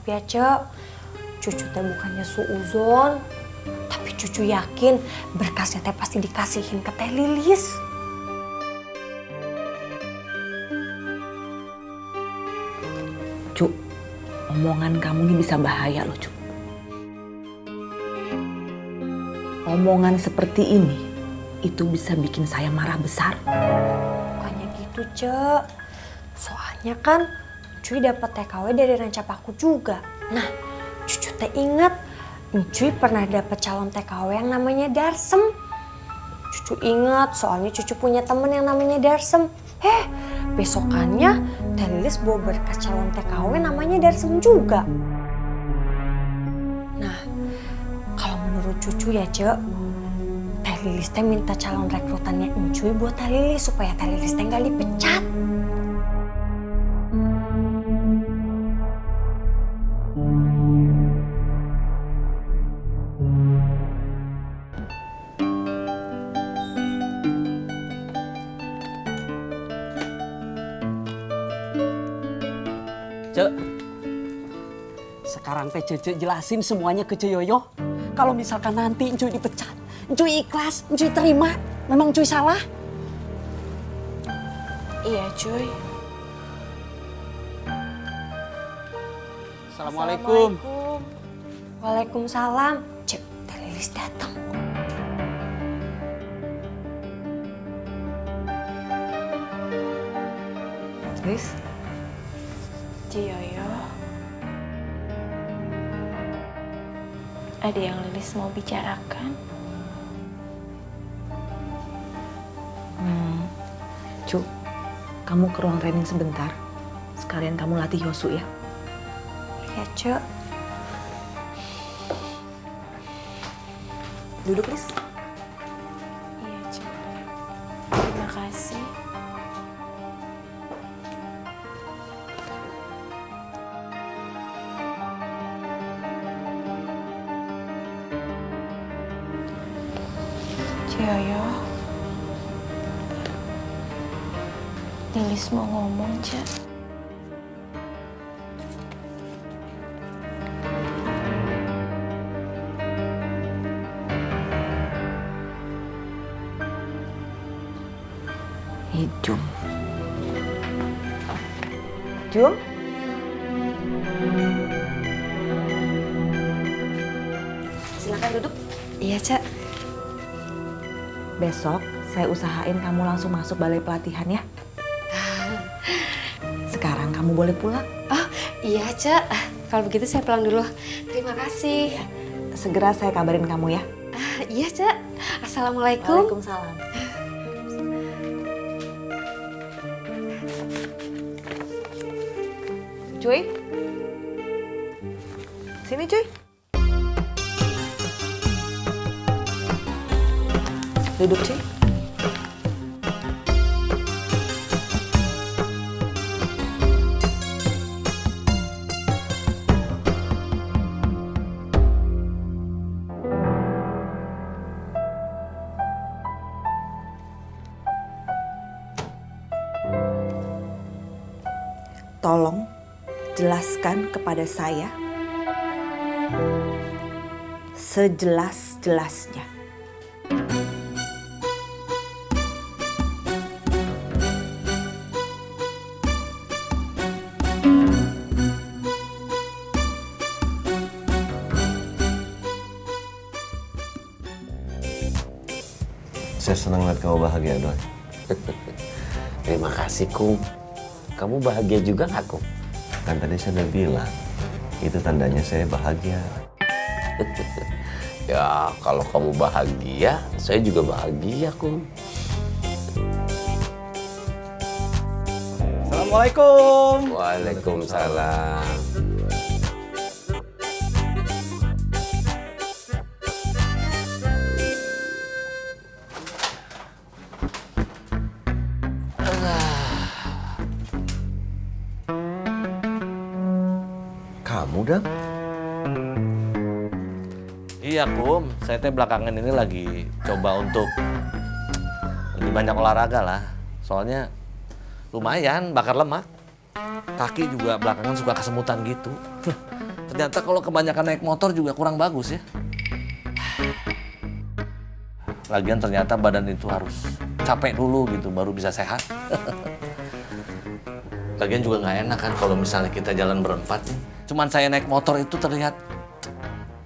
ya Cek, cucu teh bukannya suuzon, tapi cucu yakin berkasnya teh pasti dikasihin ke Teh Lilis. Cu, omongan kamu ini bisa bahaya loh, Cu. Omongan seperti ini, itu bisa bikin saya marah besar. Bukannya gitu, Cek. Soalnya kan Cuy dapat TKW dari Rancapaku juga. Nah, cucu teh ingat Cuy pernah dapat calon TKW yang namanya Darsem. Cucu ingat soalnya cucu punya temen yang namanya Darsem. Besokannya Teh Lilis bawa berkas calon TKW namanya Darsem juga. Nah, kalau menurut cucu ya Cek, Teh Lilis teh minta calon rekrutannya Cuy buat Teh Lilis supaya Teh Lilis teh nggak dipecat. Cek, sekarang teh Cece jelasin semuanya ke Ceyoyo. Kalau misalkan nanti Encuy dipecat, Encuy ikhlas, Encuy terima. Memang Encuy salah. Iya cuy. Assalamualaikum. Waalaikumsalam. Cek, Teh Lilis datang. Lilis, Ciyoyo. Ada yang Lilis mau bicarakan? Cu, kamu ke ruang training sebentar. Sekalian kamu latih Yosu ya. Ya Cek. Duduk, Lilis. Iya cuy. Terima kasih. Ciyoyo. Lilis mau ngomong, Cak. Hidung. Jum? Silakan duduk. Iya, Cak. Besok saya usahain kamu langsung masuk balai pelatihan ya. Sekarang kamu boleh pulang. Oh iya Cak, kalau begitu saya pulang dulu. Terima kasih. Segera saya kabarin kamu ya. Iya Cak, Assalamualaikum. Waalaikumsalam. Cuy, sini cuy. Duduk cuy. Tolong jelaskan kepada saya sejelas-jelasnya. Saya senang lihat kamu bahagia, Doi. Terima kasih, Kum. Kamu bahagia juga nggak, Kum? Kan tadi saya udah bilang, itu tandanya saya bahagia. Ya, kalau kamu bahagia, saya juga bahagia, Kum. Assalamualaikum. Waalaikumsalam. Kamu, Dam? Iya, Kum. Saya teh belakangan ini lagi coba untuk lebih banyak olahraga lah. Soalnya lumayan bakar lemak. Kaki juga belakangan suka kesemutan gitu. Ternyata kalau kebanyakan naik motor juga kurang bagus ya. Lagian ternyata badan itu harus capek dulu gitu baru bisa sehat. Lagian juga nggak enak kan kalau misalnya kita jalan berempat nih. Cuman saya naik motor itu terlihat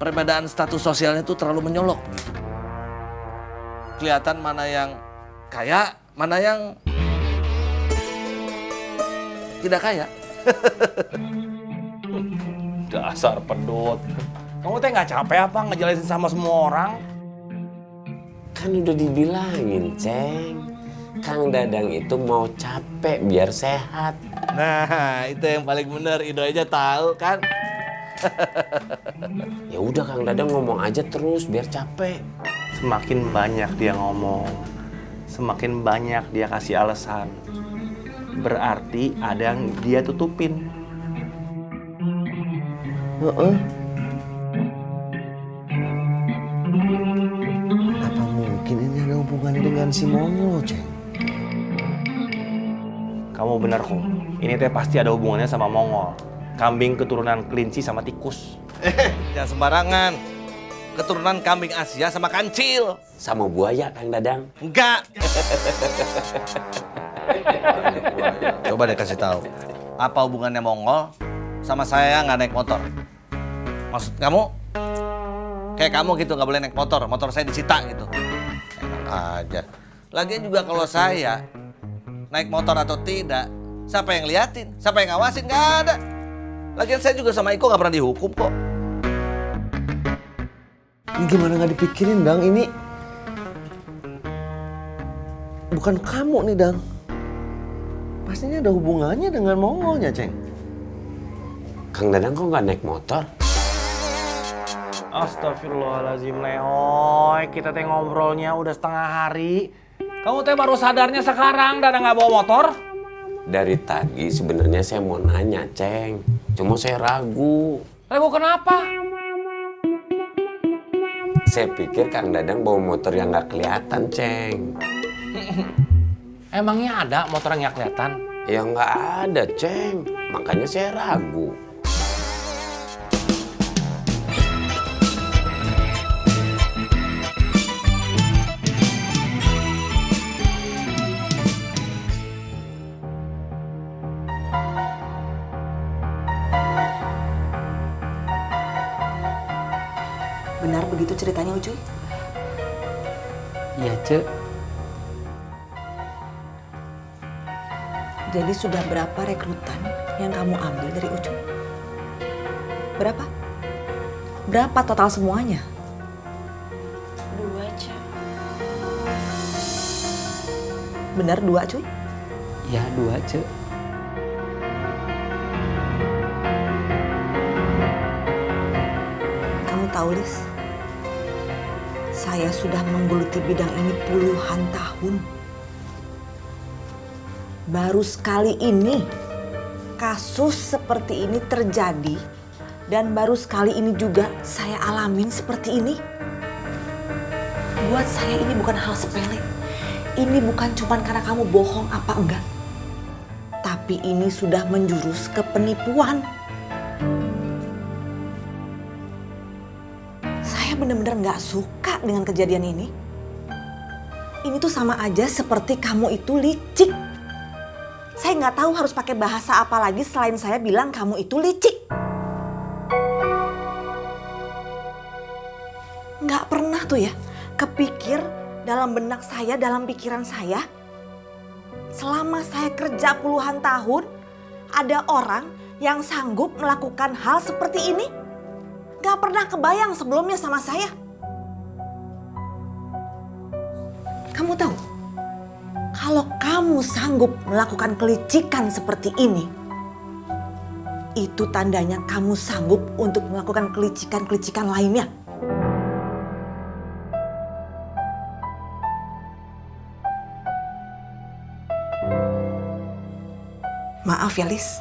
perbedaan status sosialnya itu terlalu menyolok gitu. Kelihatan mana yang kaya, mana yang tidak kaya. Dasar pedut. Kamu teh nggak capek apa ngejelasin sama semua orang? Kan udah dibilangin, Ceng. Kang Dadang itu mau capek biar sehat. Nah, itu yang paling benar. Ido aja tahu kan. Ya udah Kang Dadang ngomong aja terus biar capek. Semakin banyak dia ngomong, semakin banyak dia kasih alasan. Berarti ada yang dia tutupin. Apa mungkin ini ada hubungannya dengan si Mongol, Ceng? Kamu bener kok. Ini teh pasti ada hubungannya sama Mongol. Kambing keturunan kelinci sama tikus. Jangan sembarangan. Keturunan kambing Asia sama kancil. Sama buaya Kang Dadang. Enggak. Coba deh kasih tahu. Apa hubungannya Mongol sama saya nggak naik motor? Maksud kamu? Kayak kamu gitu nggak boleh naik motor. Motor saya disita gitu. Enak aja. Lagian juga kalau saya naik motor atau tidak, siapa yang liatin? Siapa yang ngawasin? Nggak ada. Lagian saya juga sama Iko nggak pernah dihukum kok. Ini gimana nggak dipikirin, Dang? Ini bukan kamu nih, Dang. Pastinya ada hubungannya dengan Mongolnya, Ceng. Kang Dadang kok nggak naik motor? Astagfirullahaladzim, Lehoy. Kita teh ngobrolnya udah setengah hari. Kamu teh baru sadarnya sekarang Dadang nggak bawa motor? Dari tadi sebenarnya saya mau nanya, Ceng. Cuma saya ragu. Ragu kenapa? Saya pikir Kang Dadang bawa motor yang nggak kelihatan, Ceng. Emangnya ada motor yang nggak kelihatan? Ya nggak ada, Ceng. Makanya saya ragu. Benar begitu ceritanya, Ucuy? Iya, Cek. Jadi sudah berapa rekrutan yang kamu ambil dari Ucuy? Berapa? Berapa total semuanya? 2, Cak. Benar 2, Cuy? Ya, 2, Cek. Kamu tahu, Lis? Saya sudah menggeluti bidang ini puluhan tahun. Baru sekali ini kasus seperti ini terjadi dan baru sekali ini juga saya alamin seperti ini. Buat saya ini bukan hal sepele. Ini bukan cuma karena kamu bohong apa enggak. Tapi ini sudah menjurus ke penipuan. Saya benar-benar nggak suka dengan kejadian ini. Ini tuh sama aja seperti kamu itu licik. Saya nggak tahu harus pakai bahasa apa lagi selain saya bilang kamu itu licik. Nggak pernah tuh ya kepikir dalam benak saya, dalam pikiran saya. Selama saya kerja puluhan tahun, ada orang yang sanggup melakukan hal seperti ini. Nggak pernah kebayang sebelumnya sama saya. Kamu tahu? Kalau kamu sanggup melakukan kelicikan seperti ini, itu tandanya kamu sanggup untuk melakukan kelicikan-kelicikan lainnya. Maaf ya, Lis.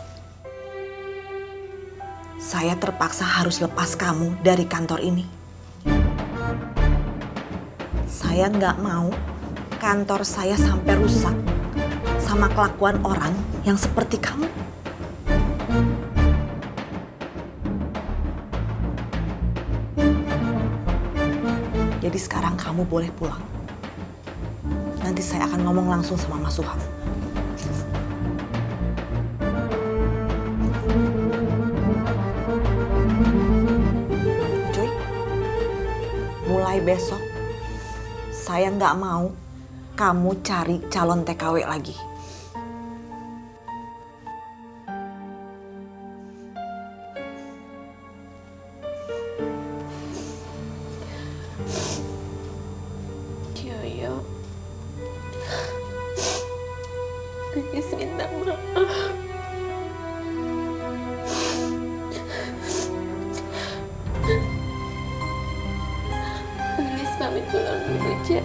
Saya terpaksa harus lepas kamu dari kantor ini. Saya nggak mau kantor saya sampai rusak sama kelakuan orang yang seperti kamu. Jadi sekarang kamu boleh pulang. Nanti saya akan ngomong langsung sama Mas Suham. Cuy, mulai besok saya nggak mau kamu cari calon TKW lagi. Yoyo, Lilis minta maaf. Lilis pamit pulang dulu, Cek.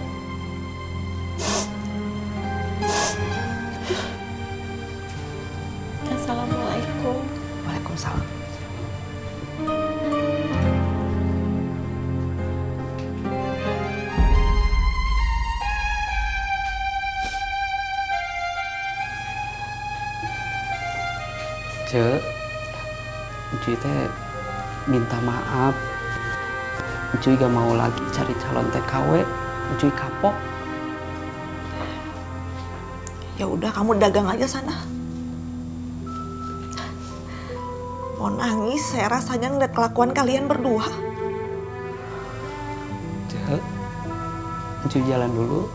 Assalamualaikum. Waalaikumsalam. Cek, cuy teh minta maaf. Cuy gak mau lagi cari calon TKW. Cuy kapok. Ya udah, kamu dagang aja sana. Mau nangis, saya rasanya ngeliat kelakuan kalian berdua. Cek, cuy jalan dulu.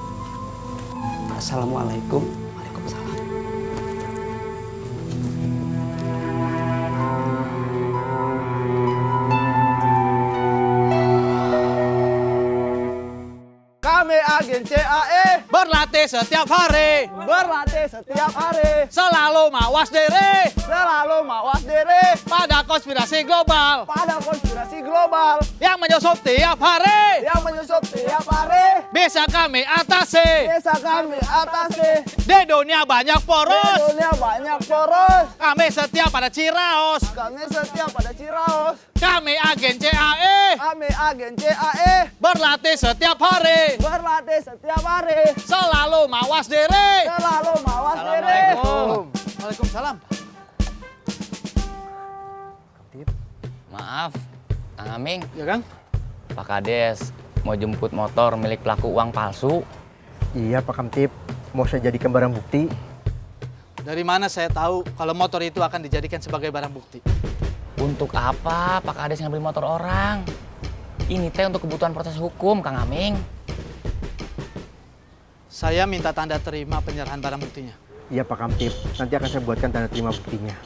Assalamualaikum. Waalaikumsalam. Kami agen CAE Berlatih setiap hari, berlatih setiap hari, selalu mawas diri selalu mawas diri pada konspirasi global pada konspirasi global yang menyusup tiap hari. yang menyusup tiap hari. Bisa kami atasi. Bisa kami atasi. Di dunia banyak Di poros, dunia banyak poros. kami setia pada Ciraos. Kami setia pada Ciraos. Kami agen CAE, Kami agen CAE berlatih setiap hari, berlatih setiap hari, selalu mawas diri. selalu mawas diri. Waalaikumsalam. Maaf, Kang Aming. Ya Kang? Pak Kades mau jemput motor milik pelaku uang palsu. Iya Pak Kamtip, mau saya jadikan barang bukti. Dari mana saya tahu kalau motor itu akan dijadikan sebagai barang bukti? Untuk apa Pak Kades ngambil motor orang? Ini teh untuk kebutuhan proses hukum, Kang Aming. Saya minta tanda terima penyerahan barang buktinya. Iya Pak Kamtip, nanti akan saya buatkan tanda terima buktinya.